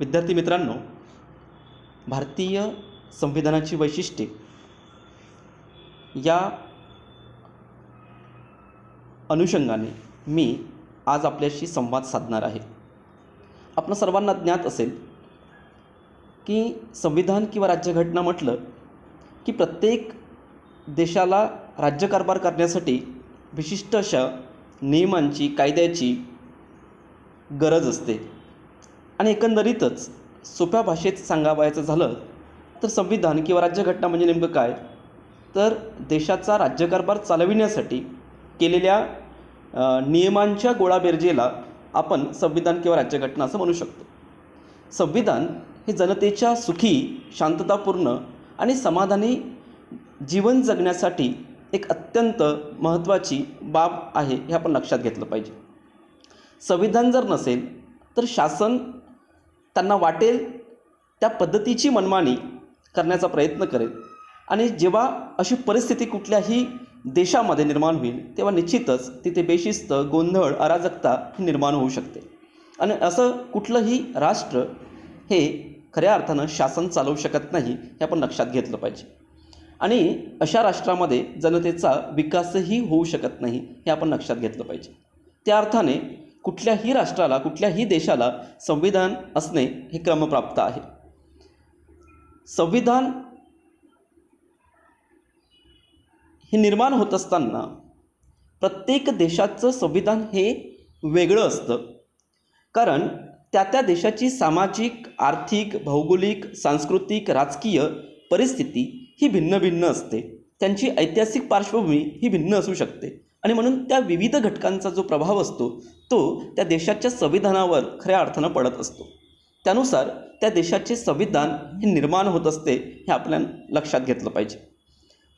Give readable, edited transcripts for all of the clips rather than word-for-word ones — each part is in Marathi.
विद्यार्थी मित्रांनो, भारतीय संविधानाची वैशिष्ट्ये या अनुषंगाने मी आज आपल्याशी संवाद साधणार आहे. आपणा सर्वांना ज्ञात असेल की संविधान किंवा राज्यघटना म्हटलं की प्रत्येक देशाला राज्यकारभार करण्यासाठी विशिष्ट अशा नियमांची, कायद्याची गरज असते. आणि एकंदरीतच सोप्या भाषेत सांगावयाचं झालं तर संविधान किंवा राज्यघटना म्हणजे नेमकं काय, तर देशाचा राज्यकारभार चालविण्यासाठी केलेल्या नियमांच्या गोळाबेरजेला आपण संविधान किंवा राज्यघटना असं म्हणू शकतो. संविधान हे जनतेच्या सुखी, शांततापूर्ण आणि समाधानी जीवन जगण्यासाठी एक अत्यंत महत्त्वाची बाब आहे हे आपण लक्षात घेतलं पाहिजे. संविधान जर नसेल तर शासन त्यांना वाटेल त्या पद्धतीची मनमानी करण्याचा प्रयत्न करेल आणि जेव्हा अशी परिस्थिती कुठल्याही देशामध्ये निर्माण होईल तेव्हा निश्चितच तिथे बेशिस्त, गोंधळ, अराजकता ही निर्माण होऊ शकते. आणि असं कुठलंही राष्ट्र हे खऱ्या अर्थानं शासन चालवू शकत नाही हे आपण लक्षात घेतलं पाहिजे. आणि अशा राष्ट्रामध्ये जनतेचा विकासही होऊ शकत नाही हे आपण लक्षात घेतलं पाहिजे. त्या अर्थाने कुठल्याही राष्ट्राला, कुठल्याही देशाला संविधान असणे हे क्रमप्राप्त आहे. संविधान हे निर्माण होत असताना प्रत्येक देशाचं संविधान हे वेगळं असतं, कारण त्या देशाची सामाजिक, आर्थिक, भौगोलिक, सांस्कृतिक, राजकीय परिस्थिती ही भिन्न भिन्न असते. त्यांची ऐतिहासिक पार्श्वभूमी ही भिन्न असू शकते आणि म्हणून त्या विविध घटकांचा जो प्रभाव असतो तो त्या देशाच्या संविधानावर खऱ्या अर्थानं पडत असतो. त्यानुसार त्या देशाचे संविधान हे निर्माण होत असते हे आपल्या लक्षात घेतलं पाहिजे.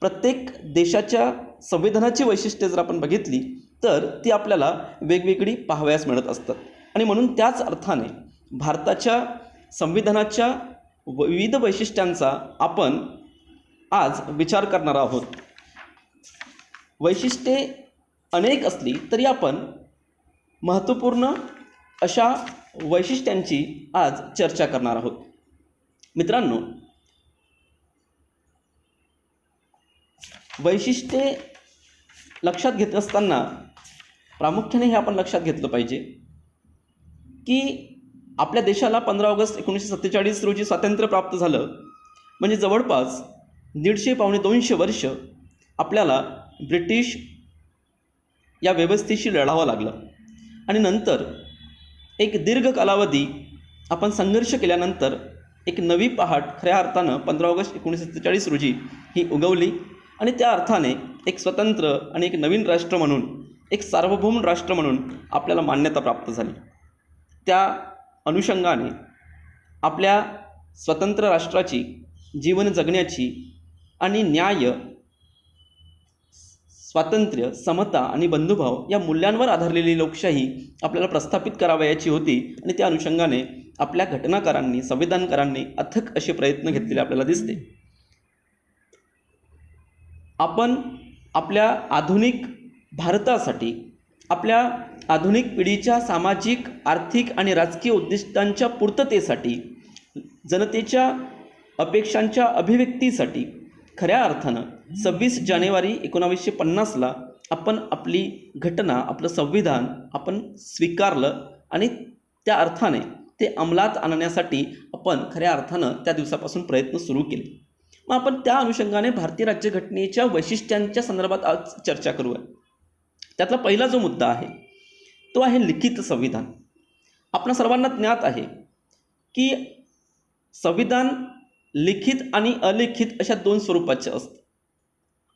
प्रत्येक देशाच्या संविधानाची वैशिष्ट्ये जर आपण बघितली तर ती आपल्याला वेगवेगळी पाहावयास मिळत असतात. आणि म्हणून त्याच अर्थाने भारताच्या संविधानाच्या विविध वैशिष्ट्यांचा आपण आज विचार करणार आहोत. वैशिष्ट्ये अनेक असली तरी आपण महत्त्वपूर्ण अशा वैशिष्ट्यांची आज चर्चा करणार आहोत. मित्रांनो, वैशिष्ट्ये लक्षात घेत असताना प्रामुख्याने हे आपण लक्षात घेतलं पाहिजे की आपल्या देशाला 15 ऑगस्ट 1947 रोजी स्वातंत्र्य प्राप्त झालं, म्हणजे जवळपास 150-200 वर्ष आपल्याला ब्रिटिश या व्यवस्थेशी लढावं लागलं. आणि नंतर एक दीर्घ कालावधी आपण संघर्ष केल्यानंतर एक नवी पहाट खऱ्या अर्थानं 15 ऑगस्ट 1947 रोजी ही उगवली आणि त्या अर्थाने एक स्वतंत्र आणि एक नवीन राष्ट्र म्हणून, एक सार्वभौम राष्ट्र म्हणून आपल्याला मान्यता प्राप्त झाली. त्या अनुषंगाने आपल्या स्वतंत्र राष्ट्राची जीवन जगण्याची आणि न्याय, स्वातंत्र्य, समता आणि बंधुभाव या मूल्यांवर आधारलेली लोकशाही आपल्याला प्रस्थापित करावयाची होती. आणि त्या अनुषंगाने आपल्या घटनाकारांनी, संविधानकारांनी अथक असे प्रयत्न घेतलेले आपल्याला दिसते. आपण आपल्या आधुनिक भारतासाठी, आपल्या आधुनिक पिढीच्या सामाजिक, आर्थिक आणि राजकीय उद्दिष्टांच्या पूर्ततेसाठी, जनतेच्या अपेक्षांच्या अभिव्यक्तीसाठी खऱ्या अर्थानं 26 जानेवारी 1950ला आपण आपली घटना, आपलं संविधान आपण स्वीकारलं आणि त्या अर्थाने ते अंमलात आणण्यासाठी आपण खऱ्या अर्थानं त्या दिवसापासून प्रयत्न सुरू केले. मग आपण त्या अनुषंगाने भारतीय राज्यघटनेच्या वैशिष्ट्यांच्या संदर्भात आज चर्चा करूया. त्यातला पहिला जो मुद्दा आहे तो आहे लिखित संविधान. आपणा सर्वांना ज्ञात आहे की संविधान लिखित आणि अलिखित अशा 2 स्वरूपाचे असतं.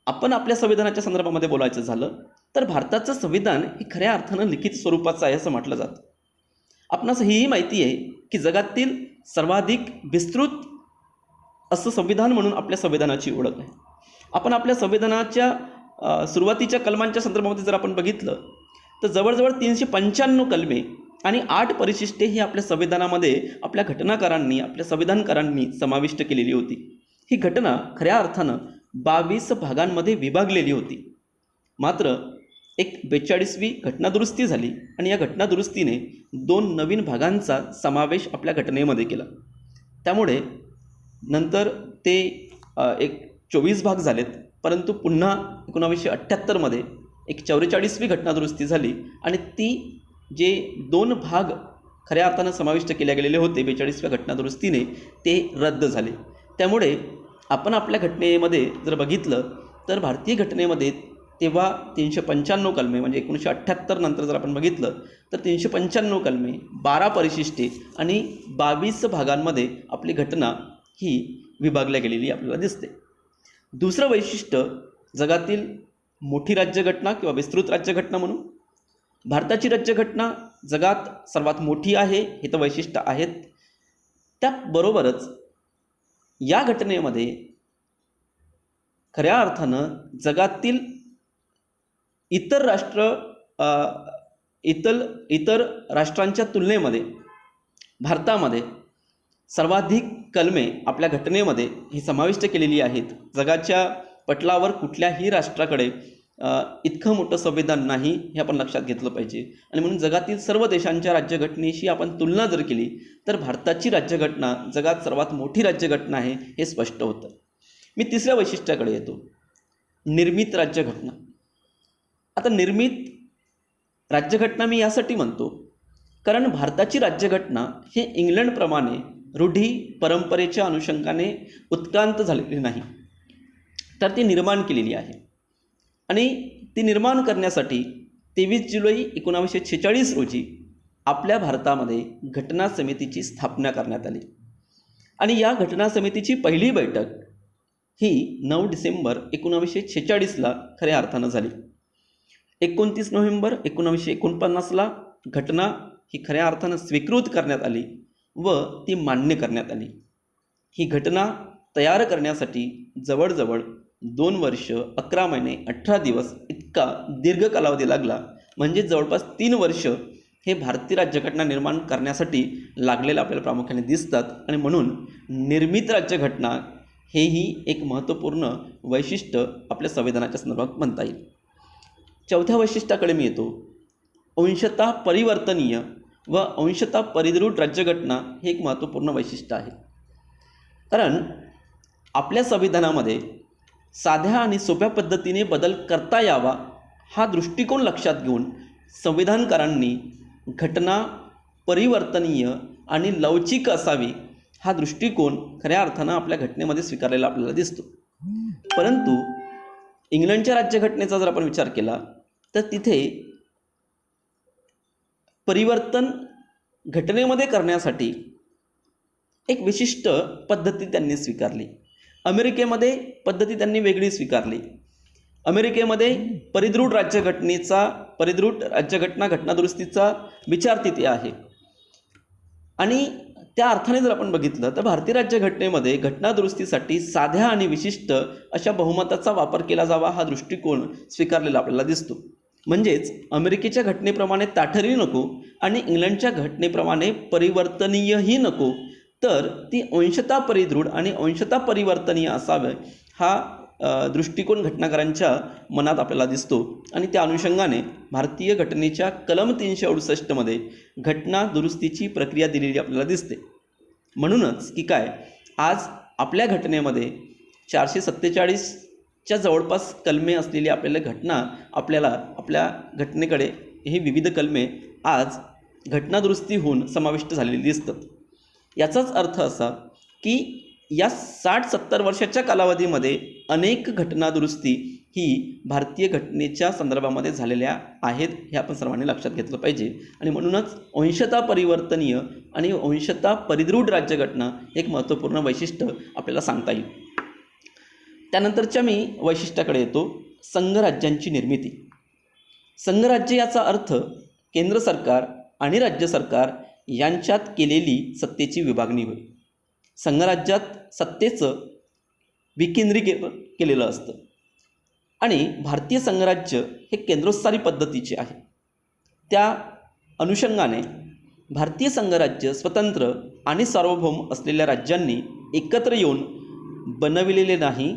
आपण आपल्या संविधानाच्या संदर्भामध्ये बोलायचं झालं तर भारताचं संविधान हे खऱ्या अर्थानं लिखित स्वरूपाचं आहे असं म्हटलं जातं. आपणास हीही माहिती आहे की जगातील सर्वाधिक विस्तृत असं संविधान म्हणून आपल्या संविधानाची ओळख आहे. आपण आपल्या संविधानाच्या सुरुवातीच्या कलमांच्या संदर्भामध्ये जर आपण बघितलं तर जवळजवळ 395 कलमे आणि 8 परिशिष्टे ही आपल्या संविधानामध्ये आपल्या घटनाकारांनी, आपल्या संविधानकारांनी समाविष्ट केलेली होती. ही घटना खऱ्या अर्थानं 22 भागांमध्ये विभागलेली होती. मात्र एक 42वी घटनादुरुस्ती झाली आणि या घटनादुरुस्तीने 2 नवीन भागांचा समावेश आपल्या घटनेमध्ये केला. त्यामुळे नंतर ते एक 24 भाग झालेत, परंतु पुन्हा 1978मध्ये एक 44वी घटनादुरुस्ती झाली आणि ती जे 2 भाग खऱ्या अर्थानं समाविष्ट केले गेलेले होते 42व्या घटनादुरुस्तीने ते रद्द झाले. त्यामुळे आपण आपल्या घटनेमध्ये जर बघितलं तर भारतीय घटनेमध्ये तेव्हा 395 कलमे, म्हणजे 1978 नंतर जर आपण बघितलं तर 395 कलमे, 12 परिशिष्टे आणि 22 भागांमध्ये आपली घटना ही विभागल्या गेलेली आपल्याला दिसते. दुसरं वैशिष्ट्य जगातील मोठी राज्यघटना किंवा विस्तृत राज्यघटना म्हणून. भारताची राज्यघटना जगात सर्वात मोठी आहे, हे तर वैशिष्ट्य आहेत. त्याबरोबरच या घटनेमध्ये खऱ्या अर्थानं जगातील इतर राष्ट्रांच्या तुलनेमध्ये भारतामध्ये सर्वाधिक कलमे आपल्या घटनेमध्ये ही समाविष्ट केलेली आहेत. जगाच्या पटलावर कुठल्याही राष्ट्राकडे इतकं मोठं संविधान नाही, हे आपण लक्षात घेतलं पाहिजे. आणि म्हणून जगातील सर्व देशांच्या राज्यघटनेशी आपण तुलना जर केली तर भारताची राज्यघटना जगात सर्वात मोठी राज्यघटना आहे, हे स्पष्ट होतं. मी तिसऱ्या वैशिष्ट्याकडे येतो, निर्मित राज्यघटना. आता निर्मित राज्यघटना मी यासाठी म्हणतो कारण भारताची राज्यघटना हे इंग्लंडप्रमाणे रूढी परंपरेच्या अनुषंगाने उत्क्रांत झालेली नाही, तर ती निर्माण केलेली आहे. आणि ती निर्माण करण्यासाठी 23 जुलै 1946 रोजी आपल्या भारतामध्ये घटना समितीची स्थापना करण्यात आली. आणि या घटना समितीची पहिली बैठक ही 9 डिसेंबर 1946ला खऱ्या अर्थानं झाली. 29 नोव्हेंबर 1949ला घटना ही खऱ्या अर्थानं स्वीकृत करण्यात आली व ती मान्य करण्यात आली. ही घटना तयार करण्यासाठी जवळजवळ 2 वर्ष 11 महिने 18 दिवस इतका दीर्घ कालावधी लागला. म्हणजे जवळपास 3 वर्ष हे भारतीय राज्यघटना निर्माण करण्यासाठी लागलेलं आपल्याला प्रामुख्याने दिसतात. आणि म्हणून निर्मित राज्यघटना हेही एक महत्त्वपूर्ण वैशिष्ट्य आपल्या संविधानाच्या संदर्भात म्हणता येईल. चौथ्या वैशिष्ट्याकडे मी येतो, अंशतः परिवर्तनीय व अंशतः परिदृढ राज्यघटना हे एक महत्त्वपूर्ण वैशिष्ट्य आहे. कारण आपल्या संविधानामध्ये साध्या आणि सोप्या पद्धतीने बदल करता यावा हा दृष्टिकोन लक्षात घेऊन संविधानकारांनी घटना परिवर्तनीय आणि लवचिक असावी हा दृष्टिकोन खऱ्या अर्थानं आपल्या घटनेमध्ये स्वीकारलेला आपल्याला दिसतो. परंतु इंग्लंडच्या राज्यघटनेचा जर आपण विचार केला तर तिथे परिवर्तन घटनेमध्ये करण्यासाठी एक विशिष्ट पद्धती त्यांनी स्वीकारली. अमेरिकेमध्ये पद्धती त्यांनी वेगळी स्वीकारली. अमेरिकेमध्ये परिदृढ राज्यघटना घटनादुरुस्तीचा विचार तिथे आहे. आणि त्या अर्थाने जर आपण बघितलं तर भारतीय राज्यघटनेमध्ये घटनादुरुस्तीसाठी साध्या आणि विशिष्ट अशा बहुमताचा वापर केला जावा हा दृष्टिकोन स्वीकारलेला आपल्याला दिसतो. म्हणजेच अमेरिकेच्या घटनेप्रमाणे ताठरही नको आणि इंग्लंडच्या घटनेप्रमाणे परिवर्तनीयही नको, तर ती अंशतः परिदृढ आणि अंशतः परिवर्तनीय असावे हा दृष्टिकोन घटनाकारांच्या मनात आपल्याला दिसतो. आणि त्या अनुषंगाने भारतीय घटनेच्या कलम 368मध्ये घटना दुरुस्तीची प्रक्रिया दिलेली आपल्याला दिसते. म्हणूनच की काय, आज आपल्या घटनेमध्ये 447च्या जवळपास कलमे असलेली आपल्याला आपल्या घटनेकडे हे विविध कलमे आज घटनादुरुस्ती होऊन समाविष्ट झालेली दिसतात. याचाच अर्थ असा की या 60-70 वर्षाच्या कालावधीमध्ये अनेक घटनादुरुस्ती ही भारतीय घटनेच्या संदर्भामध्ये झालेल्या आहेत, हे आपण सर्वांनी लक्षात घेतलं पाहिजे. आणि म्हणूनच अंशतः परिवर्तनीय आणि अंशतः परिदृढ राज्यघटना एक महत्त्वपूर्ण वैशिष्ट्य आपल्याला सांगता येईल. त्यानंतरच्या मी वैशिष्ट्याकडे येतो, संघराज्यांची निर्मिती. संघराज्य याचा अर्थ केंद्र सरकार आणि राज्य सरकार यांच्यात केलेली सत्तेची विभागणी होय. संघराज्यात सत्तेचं विकेंद्रीकरण केलेलं असतं आणि भारतीय संघराज्य हे केंद्रोत्सारी पद्धतीचे आहे. त्या अनुषंगाने भारतीय संघराज्य स्वतंत्र आणि सार्वभौम असलेल्या राज्यांनी एकत्र येऊन बनविलेले नाही,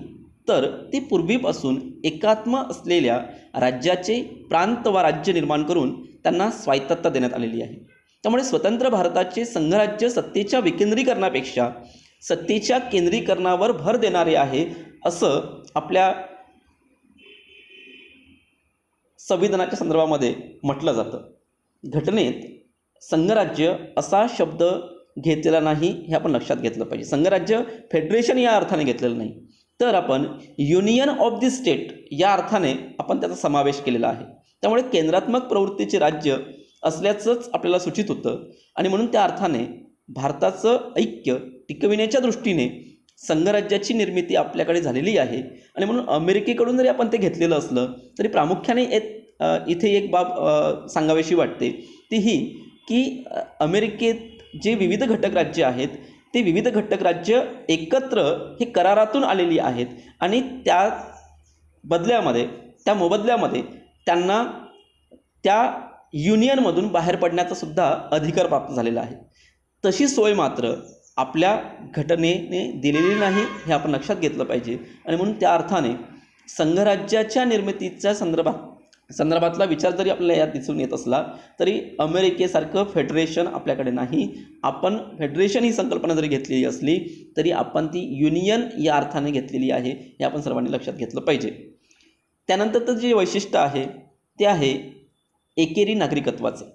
तर ती पूर्वीपासून एकात्म असलेल्या राज्याचे प्रांत वा राज्य निर्माण करून त्यांना स्वायत्तता देण्यात आलेली आहे. त्यामुळे स्वतंत्र भारताचे संघराज्य सत्तेच्या विकेंद्रीकरणापेक्षा सत्तेच्या केंद्रीकरणावर भर देणारे आहे असं आपल्या संविधानाच्या संदर्भामध्ये म्हटलं जातं. घटनेत संघराज्य असा शब्द घेतलेला नाही, हे आपण लक्षात घेतलं पाहिजे. संघराज्य फेडरेशन या अर्थाने घेतलेलं नाही, तर आपण युनियन ऑफ द स्टेट या अर्थाने आपण त्याचा समावेश केलेला आहे. त्यामुळे केंद्रात्मक प्रवृत्तीचे राज्य असल्याचंच आपल्याला सूचित होतं आणि म्हणून त्या अर्थाने भारताचं ऐक्य टिकविण्याच्या दृष्टीने संघराज्याची निर्मिती आपल्याकडे झालेली आहे. आणि म्हणून अमेरिकेकडून जरी आपण ते घेतलेलं असलं तरी प्रामुख्याने इथे एक बाब सांगावीशी वाटते, ती ही की अमेरिकेत जे विविध घटक राज्य आहेत ते विविध घटक राज्य एकत्र हे करारातून आलेली आहेत आणि त्या मोबदल्यामध्ये त्यांना त्या युनियनमधून बाहेर पडण्याचा सुद्धा अधिकार प्राप्त झालेला आहे. तशी सोय मात्र आपल्या घटनेने दिलेली नाही, हे आपण लक्षात घेतलं पाहिजे. आणि म्हणून त्या अर्थाने संघराज्याच्या निर्मितीच्या संदर्भातला विचार जरी आपल्याला यात दिसून येत असला तरी अमेरिकेसारखं फेडरेशन आपल्याकडे नाही. आपण फेडरेशन ही संकल्पना जरी घेतलेली असली तरी आपण ती युनियन या अर्थाने घेतलेली आहे, हे आपण सर्वांनी लक्षात घेतलं पाहिजे. त्यानंतरचं जे वैशिष्ट्य आहे ते आहे एकेरी नागरिकत्वाचं.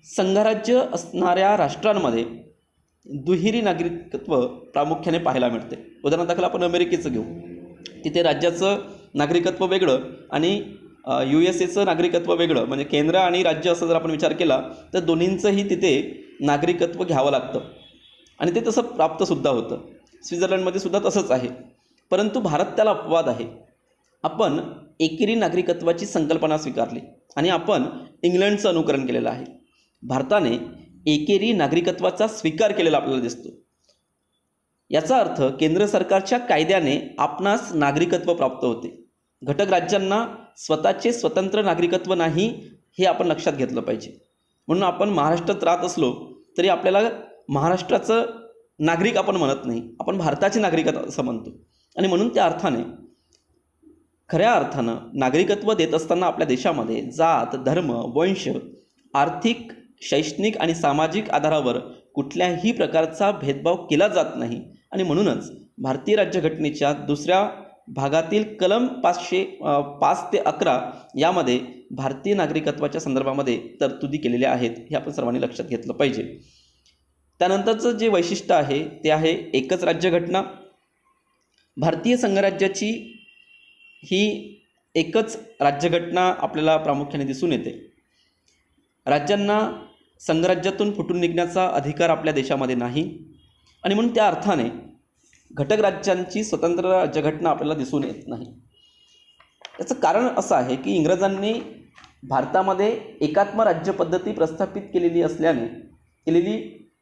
संघराज्य असणाऱ्या राष्ट्रांमध्ये दुहेरी नागरिकत्व प्रामुख्याने पाहायला मिळते. उदाहरणादाखल आपण अमेरिकेचं घेऊ, तिथे राज्याचं नागरिकत्व वेगळं आणि USA नागरिकत्व वेगळं, म्हणजे केंद्र आणि राज्य असं जर आपण विचार केला तर दोन्हींचंही तिथे नागरिकत्व घ्यावं लागतं आणि ते तसं प्राप्तसुद्धा होतं. स्वित्झर्लंडमध्ये सुद्धा तसंच आहे. परंतु भारत त्याला अपवाद आहे. आपण एकेरी नागरिकत्वाची संकल्पना स्वीकारली आणि आपण इंग्लंडचं अनुकरण केलेलं आहे. भारताने एकेरी नागरिकत्वाचा स्वीकार केलेला आपल्याला दिसतो. याचा अर्थ केंद्र सरकारच्या कायद्याने आपणास नागरिकत्व प्राप्त होते. घटक राज्यांना स्वतःचे स्वतंत्र नागरिकत्व नाही, हे आपण लक्षात घेतलं पाहिजे. म्हणून आपण महाराष्ट्रात राहत असलो तरी आपल्याला महाराष्ट्राचं नागरिक आपण म्हणत नाही, आपण भारताचे नागरिक असं म्हणतो. आणि म्हणून त्या अर्थाने खऱ्या अर्थानं नागरिकत्व देत असताना आपल्या देशामध्ये जात, धर्म, वंश, आर्थिक, शैक्षणिक आणि सामाजिक आधारावर कुठल्याही प्रकारचा भेदभाव केला जात नाही. आणि म्हणूनच भारतीय राज्यघटनेच्या दुसऱ्या भागातील कलम 505 ते 11 यामध्ये भारतीय नागरिकत्वाच्या संदर्भामध्ये तरतुदी केलेल्या आहेत, हे आपण सर्वांनी लक्षात घेतलं पाहिजे. त्यानंतरचं जे वैशिष्ट्य आहे ते आहे एकच राज्यघटना. भारतीय संघराज्याची ही एकच राज्यघटना आपल्याला प्रामुख्याने दिसून येते. राज्यांना संघराज्यातून फुटून निघण्याचा अधिकार आपल्या देशामध्ये नाही आणि म्हणून त्या अर्थाने घटक राज्यांची स्वतंत्र राज्यघटना आपल्याला दिसून येत नाही. याचं कारण असं आहे की इंग्रजांनी भारतामध्ये एकात्म राज्य पद्धती प्रस्थापित केलेली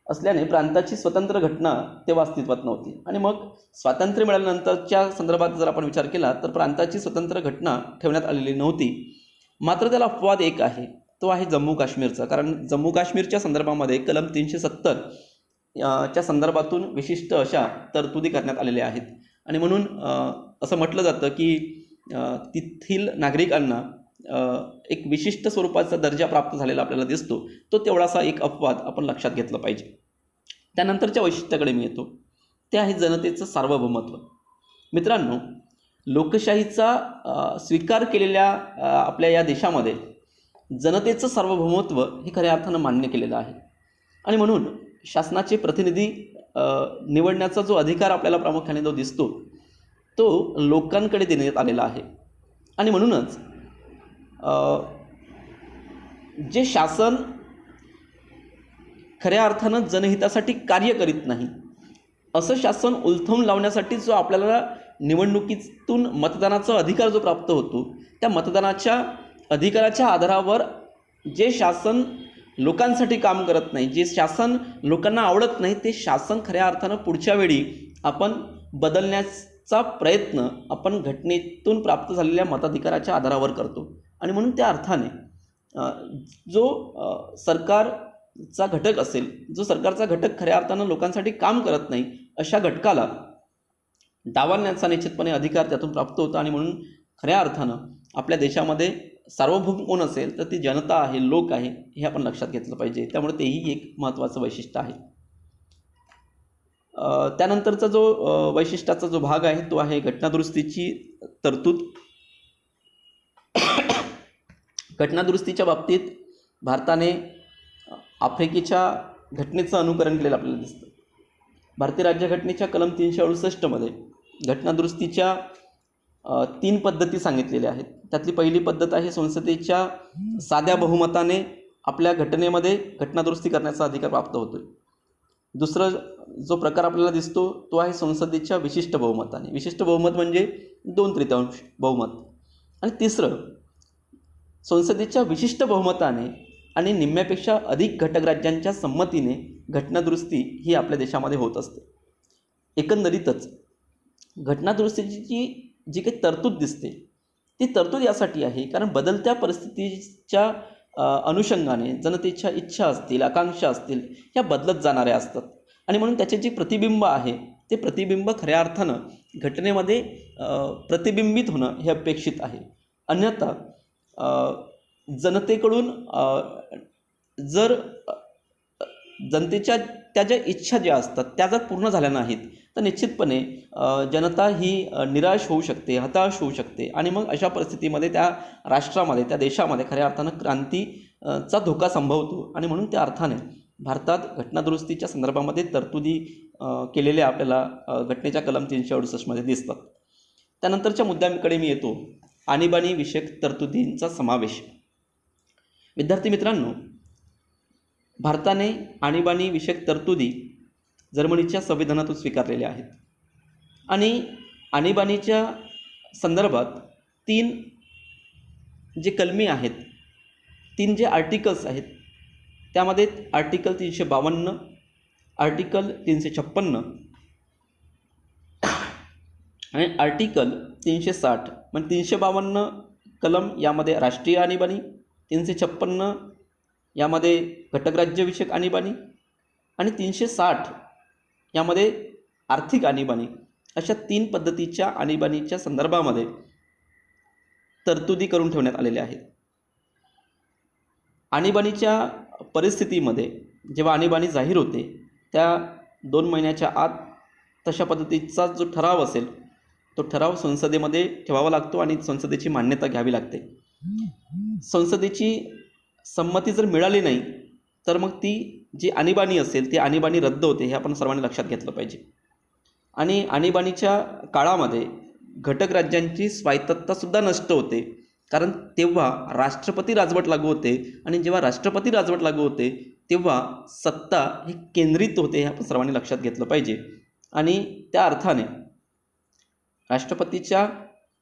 असल्याने प्रांताची स्वतंत्र घटना तेव्हा अस्तित्वात नव्हती. आणि मग स्वातंत्र्य मिळाल्यानंतरच्या संदर्भात जर आपण विचार केला तर प्रांताची स्वतंत्र घटना ठेवण्यात आलेली नव्हती. मात्र त्याला अपवाद एक आहे, तो आहे जम्मू काश्मीरचा. कारण जम्मू काश्मीरच्या संदर्भामध्ये कलम 370 च्या संदर्भातून विशिष्ट अशा तरतुदी करण्यात आलेल्या आहेत. आणि म्हणून असं म्हटलं जातं की तेथील नागरिकांना एक विशिष्ट स्वरूपाचा दर्जा प्राप्त झालेला आपल्याला दिसतो. तो तेवढासा एक अपवाद आपण लक्षात घेतलं पाहिजे. त्यानंतरच्या वैशिष्ट्याकडे मी येतो, ते आहे जनतेचं सार्वभौमत्व. मित्रांनो, लोकशाहीचा स्वीकार केलेल्या आपल्या या देशामध्ये जनतेचं सार्वभौमत्व हे खऱ्या अर्थानं मान्य केलेलं आहे. आणि म्हणून शासनाचे प्रतिनिधी निवडण्याचा जो अधिकार आपल्याला प्रामुख्याने जो दिसतो तो लोकांकडे देण्यात आलेला आहे. आणि म्हणूनच जे शासन खऱ्या अर्थानं जनहितासाठी कार्य करीत नाही असं शासन उलथवून लावण्यासाठी जो आपल्याला निवडणुकीतून मतदानाचा अधिकार जो प्राप्त होतो, त्या मतदानाच्या अधिकाराच्या आधारावर जे शासन लोकांसाठी काम करत नाही, जे शासन लोकांना आवडत नाही, ते शासन खऱ्या अर्थानं पुढच्या वेळी आपण बदलण्याचा प्रयत्न आपण घटनेतून प्राप्त झालेल्या मताधिकाराच्या आधारावर करतो. आणि म्हणून त्या अर्थाने जो सरकारचा घटक असेल, जो सरकारचा घटक खऱ्या अर्थानं लोकांसाठी काम करत नाही, अशा घटकाला डावलण्याचा निश्चितपणे अधिकार त्यातून प्राप्त होतो आणि म्हणून खऱ्या अर्थानं आपल्या देशामध्ये सार्वभौम कोण असेल तर ती जनता आहे, लोक आहे, हे आपण लक्षात घेतलं पाहिजे. त्यामुळे तेही एक महत्त्वाचं वैशिष्ट्य आहे. त्यानंतरचा जो वैशिष्ट्याचा जो भाग आहे तो आहे घटनादुरुस्तीची तरतूद. घटनादुरुस्तीच्या बाबतीत भारताने आफ्रिकेच्या घटनेचं अनुकरण केलेलं आपल्याला दिसतं. भारतीय राज्यघटनेच्या कलम 368 घटनादुरुस्तीच्या 3 पद्धती सांगितलेल्या आहेत. त्यातली पहिली पद्धत आहे संसदेच्या साध्या बहुमताने आपल्या घटनेमध्ये घटनादुरुस्ती करण्याचा अधिकार प्राप्त होतो. दुसरा जो प्रकार आपल्याला दिसतो तो आहे संसदेच्या विशिष्ट बहुमताने. विशिष्ट बहुमत म्हणजे 2/3 बहुमत. आणि तिसरं संसदेच्या विशिष्ट बहुमताने आणि निम्म्यापेक्षा अधिक घटक राज्यांच्या संमतीने घटनादुरुस्ती ही आपल्या देशामध्ये होत असते. एकंदरीतच घटनादुरुस्तीची जी काही तरतूद दिसते ती तरतूद यासाठी आहे कारण बदलत्या परिस्थितीच्या अनुषंगाने जनतेच्या इच्छा असतील, आकांक्षा असतील, ह्या बदलत जाणाऱ्या असतात आणि म्हणून त्याचे जे प्रतिबिंब आहे ते प्रतिबिंब खऱ्या अर्थानं घटनेमध्ये प्रतिबिंबित होणं हे अपेक्षित आहे. अन्यथा जनतेकडून जर जनतेच्या त्या ज्या इच्छा ज्या असतात त्या जर पूर्ण झाल्या नाहीत तर निश्चितपणे जनता ही निराश होऊ शकते, हताश होऊ शकते आणि मग अशा परिस्थितीमध्ये त्या राष्ट्रामध्ये, त्या देशामध्ये खऱ्या अर्थानं क्रांतीचा धोका संभवतो आणि म्हणून त्या अर्थाने भारतात घटनादुरुस्तीच्या संदर्भामध्ये तरतुदी केलेल्या आपल्याला घटनेच्या कलम 368 दिसतात. त्यानंतरच्या मुद्द्यांकडे मी येतो. आणीबाणी विषयक तरतुदींचा समावेश. विद्यार्थी मित्रांनो, भारताने आणीबाणी विषयक तरतुदी जर्मनीच्या संविधानातून स्वीकारलेल्या आहेत आणि आणीबाणीच्या संदर्भात 3 जे कलमी आहेत, 3 जे आर्टिकल्स आहेत त्यामध्ये आर्टिकल 352, आर्टिकल 356 आणि आर्टिकल 360. म्हणजे 352 कलम यामध्ये राष्ट्रीय आणीबाणी, 356 यामध्ये घटकराज्यविषयक आणीबाणी आणि 360 यामध्ये आर्थिक आणीबाणी, अशा 3 पद्धतीच्या आणीबाणीच्या संदर्भामध्ये तरतुदी करून ठेवण्यात आलेल्या आहेत. आणीबाणीच्या परिस्थितीमध्ये जेव्हा आणीबाणी जाहीर होते त्या 2 महिन्याच्या आत तशा पद्धतीचा जो ठराव असेल तो ठराव संसदेमध्ये ठेवावा लागतो आणि संसदेची मान्यता घ्यावी लागते. संसदेची संमती जर मिळाली नाही तर मग ती जी आणीबाणी असेल ती आणीबाणी रद्द होते, हे आपण सर्वांनी लक्षात घेतलं पाहिजे. आणि आणीबाणीच्या काळामध्ये घटक राज्यांची स्वायत्ततासुद्धा नष्ट होते कारण तेव्हा राष्ट्रपती राजवट लागू होते आणि जेव्हा राष्ट्रपती राजवट लागू होते तेव्हा सत्ता ही केंद्रित होते, हे आपण सर्वांनी लक्षात घेतलं पाहिजे. आणि त्या अर्थाने राष्ट्रपतीच्या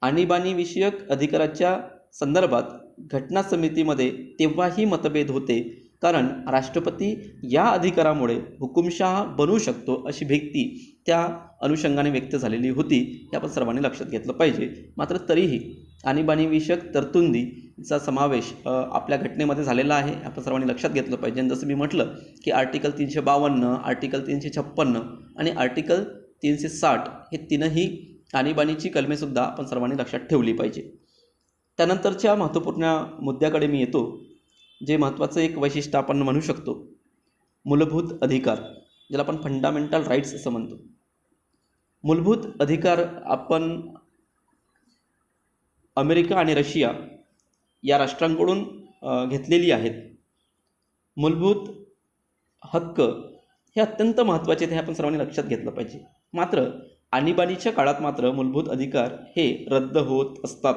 आणीबाणी विषयक अधिकाराच्या संदर्भात घटना समितीमध्ये तेव्हाही मतभेद होते कारण राष्ट्रपती या अधिकारामुळे हुकुमशाह बनू शकतो अशी भीती त्या अनुषंगाने व्यक्त झालेली होती, हे आपण सर्वांनी लक्षात घेतलं पाहिजे. मात्र तरीही आणीबाणी विषयक तरतुदीचा समावेश आपल्या घटनेमध्ये झालेला आहे, आपण सर्वांनी लक्षात घेतलं पाहिजे. आणि जसं मी म्हटलं की आर्टिकल 352, आर्टिकल 356 आणि आर्टिकल 360 हे 3ही आणीबाणीची कलमेसुद्धा आपण सर्वांनी लक्षात ठेवली पाहिजे. त्यानंतरच्या महत्त्वपूर्ण मुद्द्याकडे मी येतो, जे महत्त्वाचं एक वैशिष्ट्य आपण म्हणू शकतो, मूलभूत अधिकार, ज्याला आपण फंडामेंटल राईट्स असं म्हणतो. मूलभूत अधिकार आपण अमेरिका आणि रशिया या राष्ट्रांकडून घेतलेली आहेत. मूलभूत हक्क हे अत्यंत महत्त्वाचे, हे आपण सर्वांनी लक्षात घेतलं पाहिजे. मात्र आणीबाणीच्या काळात मात्र मूलभूत अधिकार हे रद्द होत असतात.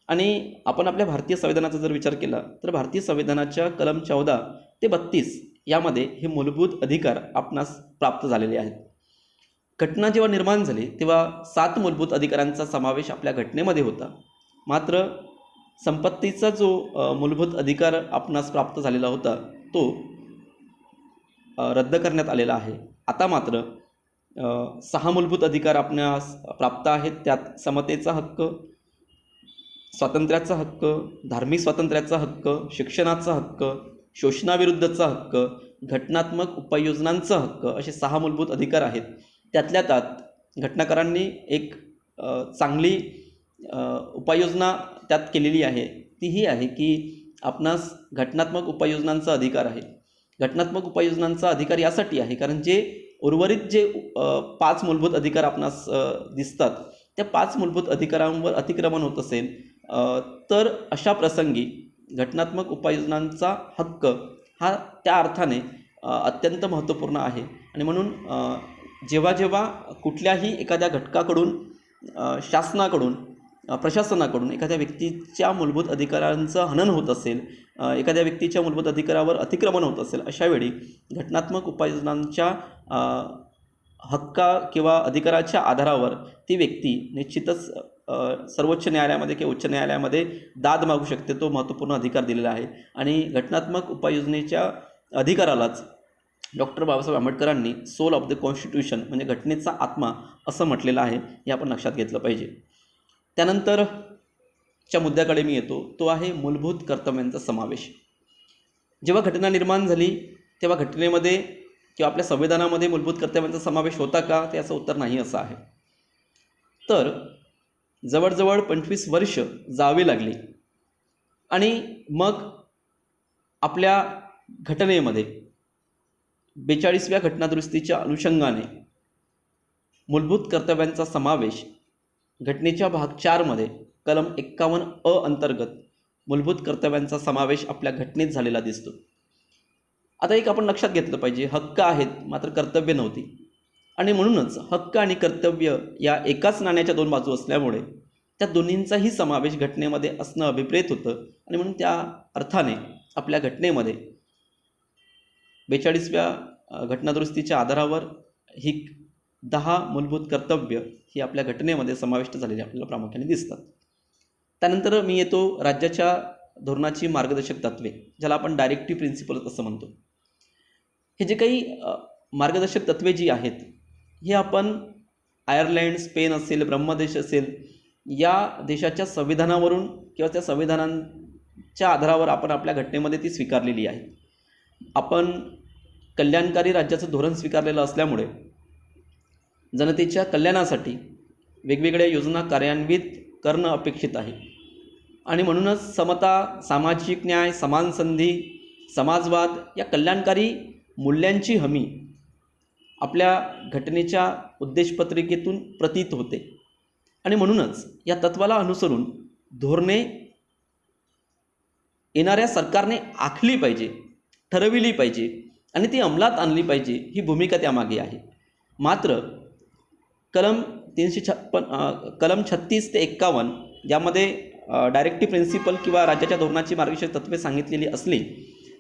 आणि आपण आपल्या भारतीय संविधानाचा जर विचार केला तर भारतीय संविधानाच्या कलम 14 ते 32 यामध्ये हे मूलभूत अधिकार आपणास प्राप्त झालेले आहेत. घटना जेव्हा निर्माण झाली तेव्हा 7 मूलभूत अधिकारांचा समावेश आपल्या घटनेमध्ये होता. मात्र संपत्तीचा जो मूलभूत अधिकार आपणास प्राप्त झालेला होता तो रद्द करण्यात आलेला आहे. आता मात्र 6 मूलभूत अधिकार आपणास प्राप्त आहेत. त्यात समतेचा हक्क, स्वातंत्र्याचा हक्क, धार्मिक स्वातंत्र्याचा हक्क, शिक्षणाचा हक्क, शोषणाविरुद्धचा हक्क, घटनात्मक उपाययोजनांचा हक्क, असे 6 मूलभूत अधिकार आहेत. त्यातल्या त्यात घटनाकारांनी एक चांगली उपाययोजना त्यात केलेली आहे. ती ही आहे की आपणास घटनात्मक उपाययोजनांचा अधिकार आहे. घटनात्मक उपाययोजनांचा अधिकार यासाठी आहे कारण जे उर्वरित जे 5 मूलभूत अधिकार आपणास दिसतात, त्या 5 मूलभूत अधिकारांवर अतिक्रमण होत असेल तर अशा प्रसंगी घटनात्मक उपाययोजनांचा हक्क हा त्या अर्थाने अत्यंत महत्त्वपूर्ण आहे. आणि म्हणून जेव्हा जेव्हा कुठल्याही एखाद्या घटकाकडून शासनाकडून प्रशासनाकडून एखाद्या व्यक्तीच्या मूलभूत अधिकारांचं हनन होत असेल, एखाद्या व्यक्तीच्या मूलभूत अधिकारावर अतिक्रमण होत असेल, अशावेळी घटनात्मक उपाययोजनांच्या हक्का किंवा अधिकाराच्या आधारावर ती व्यक्ती निश्चितच सर्वोच्च न्यायालयामध्ये किंवा उच्च न्यायालयामध्ये दाद मागू शकते. तो महत्त्वपूर्ण अधिकार दिलेला आहे. आणि घटनात्मक उपाययोजनेच्या अधिकारालाच डॉक्टर बाबासाहेब आंबेडकरांनी सोल ऑफ द कॉन्स्टिट्यूशन म्हणजे घटनेचा आत्मा असं म्हटलेलं आहे. हे आपण लक्षात घेतलं पाहिजे. त्यानंतरच्या मुद्द्याकडे मी येतो, तो आहे मूलभूत कर्तव्यांचा समावेश. जेव्हा घटना निर्माण झाली तेव्हा घटनेमध्ये किंवा आपल्या संविधानामध्ये मूलभूत कर्तव्यांचा समावेश होता का, ते याचं उत्तर नाही असं आहे. तर जवळजवळ 25 वर्ष जावी लागली आणि मग आपल्या घटनेमध्ये 42व्या घटनादुरुस्तीच्या अनुषंगाने मूलभूत कर्तव्यांचा समावेश घटनेच्या भाग 4 मध्ये कलम 51 अंतर्गत मूलभूत कर्तव्यांचा समावेश आपल्या घटनेत झालेला दिसतो. आता एक आपण लक्षात घेतलं पाहिजे, हक्क आहेत मात्र कर्तव्य नव्हती. आणि म्हणूनच हक्क आणि कर्तव्य या एकाच नाण्याच्या 2 बाजू असल्यामुळे त्या दोन्हींचाही समावेश घटनेमध्ये असणं अभिप्रेत होतं. आणि म्हणून त्या अर्थाने आपल्या घटनेमध्ये 42व्या घटनादुरुस्तीच्या आधारावर ही 10 मूलभूत कर्तव्य ही आपल्या घटनेमध्ये समाविष्ट झालेली आपल्याला प्रामुख्याने दिसतात. त्यानंतर मी येतो राज्याच्या धोरणाची मार्गदर्शक तत्त्वे, ज्याला आपण डायरेक्टिव्ह प्रिन्सिपल्स असं म्हणतो. हे जे काही मार्गदर्शक तत्त्वे जी आहेत हे आपण आयर्लंड, स्पेन असेल, ब्रह्मदेश असेल, या देशाच्या संविधानावरून किंवा त्या संविधानांच्या आधारावर आपण आपल्या घटनेमध्ये ती स्वीकारलेली आहे. आपण कल्याणकारी राज्याचं धोरण स्वीकारलेलं असल्यामुळे जनतेच्या कल्याणासाठी वेगवेगळ्या योजना कार्यान्वित करणं अपेक्षित आहे. आणि म्हणूनच समता, सामाजिक न्याय, समान संधी, समाजवाद या कल्याणकारी मूल्यांची हमी आपल्या घटनेच्या उद्देशपत्रिकेतून प्रतीत होते. आणि म्हणूनच या तत्त्वाला अनुसरून धोरणे येणाऱ्या सरकारने आखली पाहिजे, ठरविली पाहिजे आणि ती अंमलात आणली पाहिजे, ही भूमिका त्यामागे आहे. मात्र कलम 36 ते 51 यामध्ये डायरेक्टिव्ह प्रिन्सिपल किंवा राज्याच्या धोरणाची मार्गदर्शक तत्त्वे सांगितलेली असली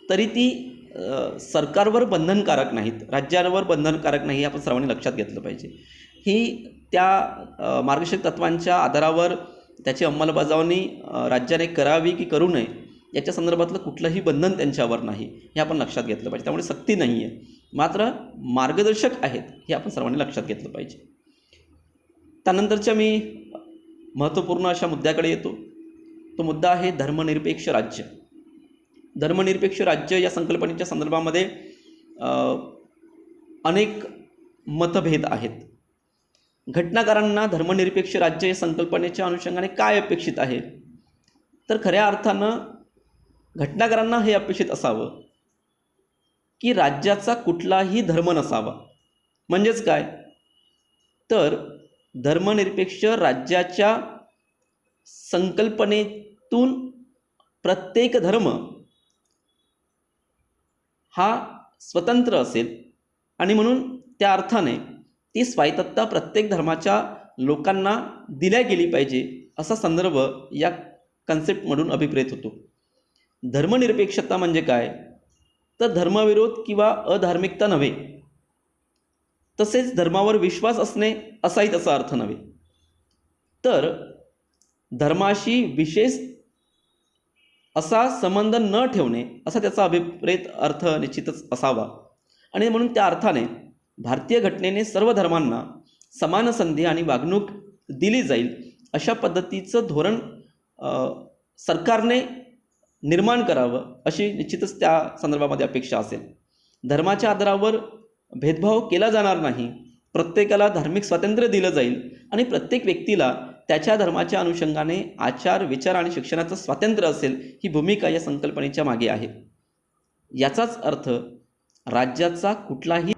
तरी ती सरकारवर बंधनकारक नाहीत, राज्यांवर बंधनकारक नाही, हे आपण सर्वांनी लक्षात घेतलं पाहिजे. ही त्या मार्गदर्शक तत्त्वांच्या आधारावर त्याची अंमलबजावणी राज्याने करावी की करू नये याच्या संदर्भातलं कुठलंही बंधन त्यांच्यावर नाही, हे आपण लक्षात घेतलं पाहिजे. त्यामुळे सक्ती नाही आहे, मात्र मार्गदर्शक आहेत, हे आपण सर्वांनी लक्षात घेतलं पाहिजे. त्यानंतरच्या मी महत्त्वपूर्ण अशा मुद्द्याकडे येतो. तो मुद्दा आहे धर्मनिरपेक्ष राज्य. धर्मनिरपेक्ष राज्य या संकल्पनेच्या संदर्भामध्ये अनेक मतभेद आहेत. घटनाकारांना धर्मनिरपेक्ष राज्य या संकल्पनेच्या अनुषंगाने काय अपेक्षित आहे, तर खऱ्या अर्थानं घटनाकारांना हे अपेक्षित असावं की राज्याचा कुठलाही धर्म नसावा. म्हणजेच काय, तर धर्मनिरपेक्ष राज्याच्या संकल्पनेतून प्रत्येक धर्म हा स्वतंत्र असेल आणि म्हणून त्या अर्थाने ती स्वायत्तता प्रत्येक धर्माच्या लोकांना दिल्या गेली पाहिजे, असा संदर्भ या कन्सेप्टमधून अभिप्रेत होतो. धर्मनिरपेक्षता म्हणजे काय, तर धर्मविरोध किंवा अधार्मिकता नव्हे, तसेच धर्मावर विश्वास असणे असाही त्याचा अर्थ नव्हे, तर धर्माशी विशेष असा संबंध न ठेवणे असा त्याचा अभिप्रेत अर्थ निश्चितच असावा. आणि म्हणून त्या अर्थाने भारतीय घटनेने सर्व धर्मांना समान संधी आणि वागणूक दिली जाईल अशा पद्धतीचं धोरण सरकारने निर्माण करावं, अशी निश्चितच त्या संदर्भामध्ये अपेक्षा असेल. धर्माच्या आधारावर भेदभाव केला जाणार नाही प्रत्येकाला धार्मिक स्वातंत्र्य दिलं जाईल आणि प्रत्येक व्यक्तीला त्याच्या धर्माच्या अनुषंगाने आचार विचार आणि शिक्षणाचं स्वातंत्र्य असेल, ही भूमिका या संकल्पनेच्या मागे आहे. याचाच अर्थ राज्याचा कुठलाही